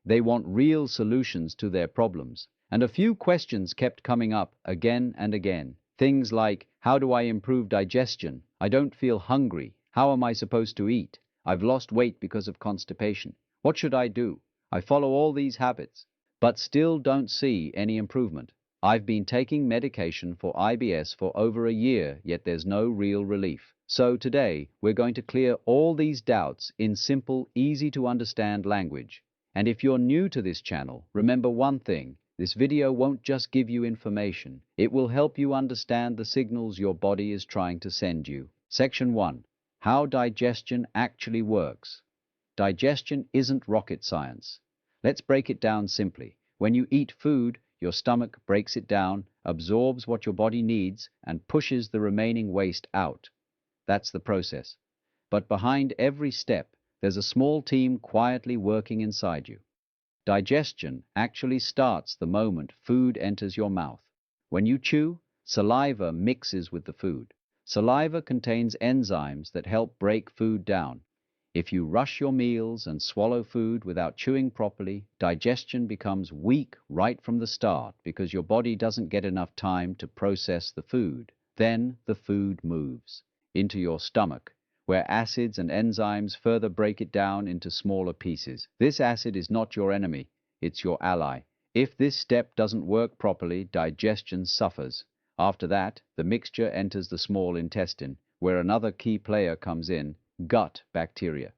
They want real solutions to their problems. And a few questions kept coming up again and again. Things like, how do I improve digestion? I don't feel hungry. How am I supposed to eat? I've lost weight because of constipation. What should I do? I follow all these habits, but still don't see any improvement. I've been taking medication for IBS for over a year, yet there's no real relief. So today, we're going to clear all these doubts in simple, easy-to-understand language. And if you're new to this channel, remember one thing. This video won't just give you information. It will help you understand the signals your body is trying to send you. Section 1. How digestion actually works. Digestion isn't rocket science. Let's break it down simply. When you eat food, your stomach breaks it down, absorbs what your body needs, and pushes the remaining waste out. That's the process. But behind every step, there's a small team quietly working inside you. Digestion actually starts the moment food enters your mouth. When you chew, saliva mixes with the food. Saliva contains enzymes that help break food down. If you rush your meals and swallow food without chewing properly, digestion becomes weak right from the start because your body doesn't get enough time to process the food. Then the food moves into your stomach, where acids and enzymes further break it down into smaller pieces. This acid is not your enemy, it's your ally. If this step doesn't work properly, digestion suffers. After that, the mixture enters the small intestine, where another key player comes in, gut bacteria.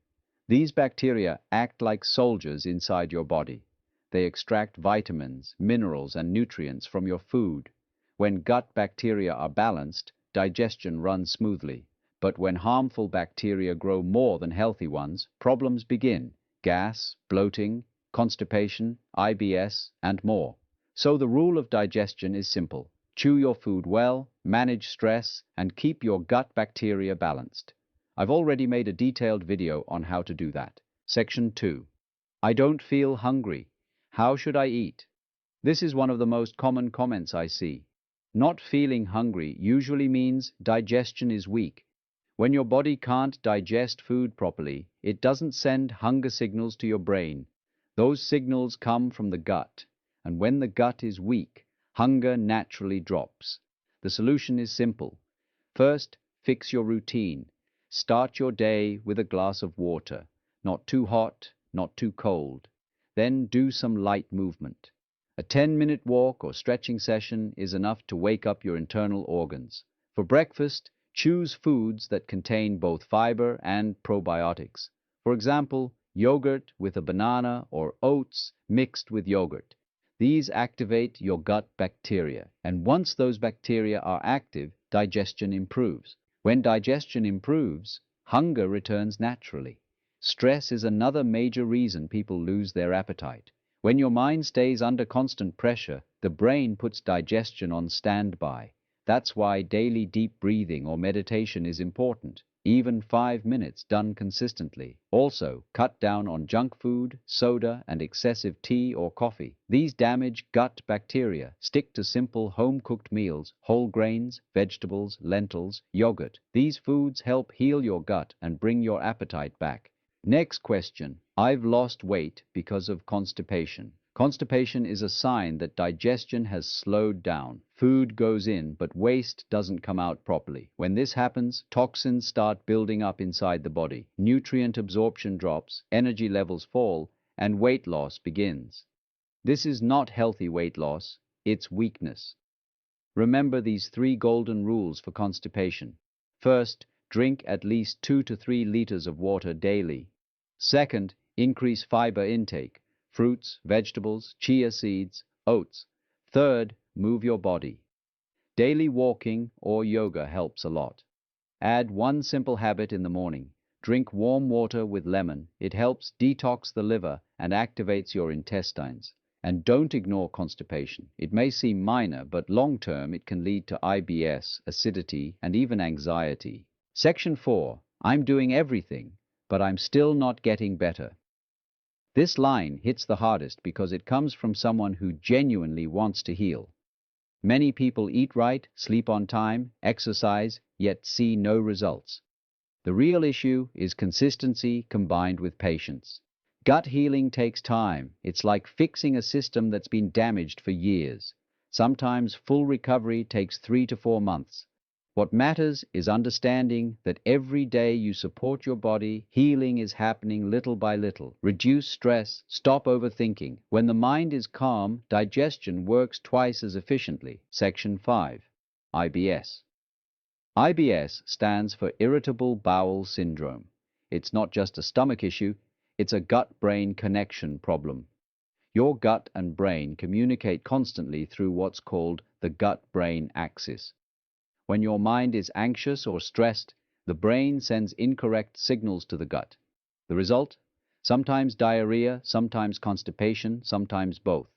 These bacteria act like soldiers inside your body. They extract vitamins, minerals, and nutrients from your food. When gut bacteria are balanced, digestion runs smoothly. But when harmful bacteria grow more than healthy ones, problems begin: gas, bloating, constipation, IBS, and more. So the rule of digestion is simple. Chew your food well, manage stress, and keep your gut bacteria balanced. I've already made a detailed video on how to do that. Section 2. I don't feel hungry. How should I eat? This is one of the most common comments I see. Not feeling hungry usually means digestion is weak. When your body can't digest food properly, it doesn't send hunger signals to your brain. Those signals come from the gut, and when the gut is weak, hunger naturally drops. The solution is simple. First, fix your routine. Start your day with a glass of water, not too hot, not too cold. Then do some light movement. A 10-minute walk or stretching session is enough to wake up your internal organs. For breakfast, choose foods that contain both fiber and probiotics. For example, yogurt with a banana or oats mixed with yogurt. These activate your gut bacteria, and once those bacteria are active, digestion improves. When digestion improves, hunger returns naturally. Stress is another major reason people lose their appetite. When your mind stays under constant pressure, the brain puts digestion on standby. That's why daily deep breathing or meditation is important, even 5 minutes done consistently. Also, cut down on junk food, soda, and excessive tea or coffee. These damage gut bacteria. Stick to simple home-cooked meals, whole grains, vegetables, lentils, yogurt. These foods help heal your gut and bring your appetite back. Next question. I've lost weight because of constipation. Constipation is a sign that digestion has slowed down. Food goes in, but waste doesn't come out properly. When this happens, toxins start building up inside the body. Nutrient absorption drops, energy levels fall, and weight loss begins. This is not healthy weight loss, it's weakness. Remember these 3 golden rules for constipation. First, drink at least 2 to 3 liters of water daily. Second, increase fiber intake. Fruits, vegetables, chia seeds, oats. Third, move your body. Daily walking or yoga helps a lot. Add one simple habit in the morning. Drink warm water with lemon. It helps detox the liver and activates your intestines. And don't ignore constipation. It may seem minor, but long-term it can lead to IBS, acidity, and even anxiety. Section 4. I'm doing everything, but I'm still not getting better. This line hits the hardest because it comes from someone who genuinely wants to heal. Many people eat right, sleep on time, exercise, yet see no results. The real issue is consistency combined with patience. Gut healing takes time. It's like fixing a system that's been damaged for years. Sometimes full recovery takes 3 to 4 months. What matters is understanding that every day you support your body, healing is happening little by little. Reduce stress, stop overthinking. When the mind is calm, digestion works twice as efficiently. Section 5. IBS. IBS stands for Irritable Bowel Syndrome. It's not just a stomach issue, it's a gut-brain connection problem. Your gut and brain communicate constantly through what's called the gut-brain axis. When your mind is anxious or stressed, the brain sends incorrect signals to the gut. The result? Sometimes diarrhea, sometimes constipation, sometimes both.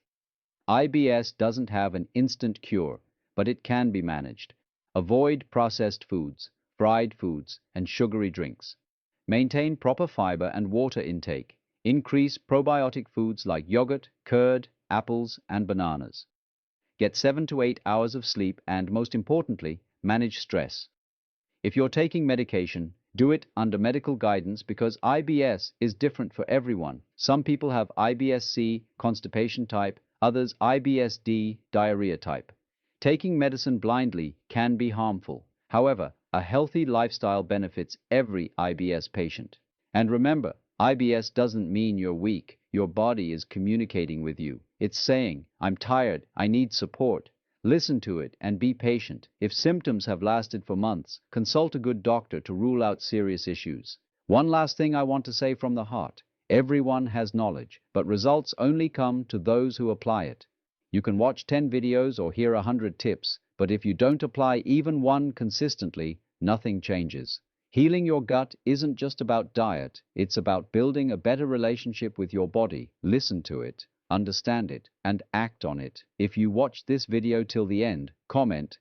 IBS doesn't have an instant cure, but it can be managed. Avoid processed foods, fried foods, and sugary drinks. Maintain proper fiber and water intake. Increase probiotic foods like yogurt, curd, apples, and bananas. Get 7 to 8 hours of sleep and, most importantly, manage stress. If you're taking medication, do it under medical guidance because IBS is different for everyone. Some people have IBS-C, constipation type, others IBS-D, diarrhea type. Taking medicine blindly can be harmful. However, a healthy lifestyle benefits every IBS patient. And remember, IBS doesn't mean you're weak. Your body is communicating with you. It's saying, I'm tired, I need support. Listen to it and be patient. If symptoms have lasted for months, consult a good doctor to rule out serious issues. One last thing I want to say from the heart. Everyone has knowledge, but results only come to those who apply it. You can watch 10 videos or hear 100 tips, but if you don't apply even one consistently, nothing changes. Healing your gut isn't just about diet, it's about building a better relationship with your body. Listen to it, understand it, and act on it. If you watched this video till the end, comment,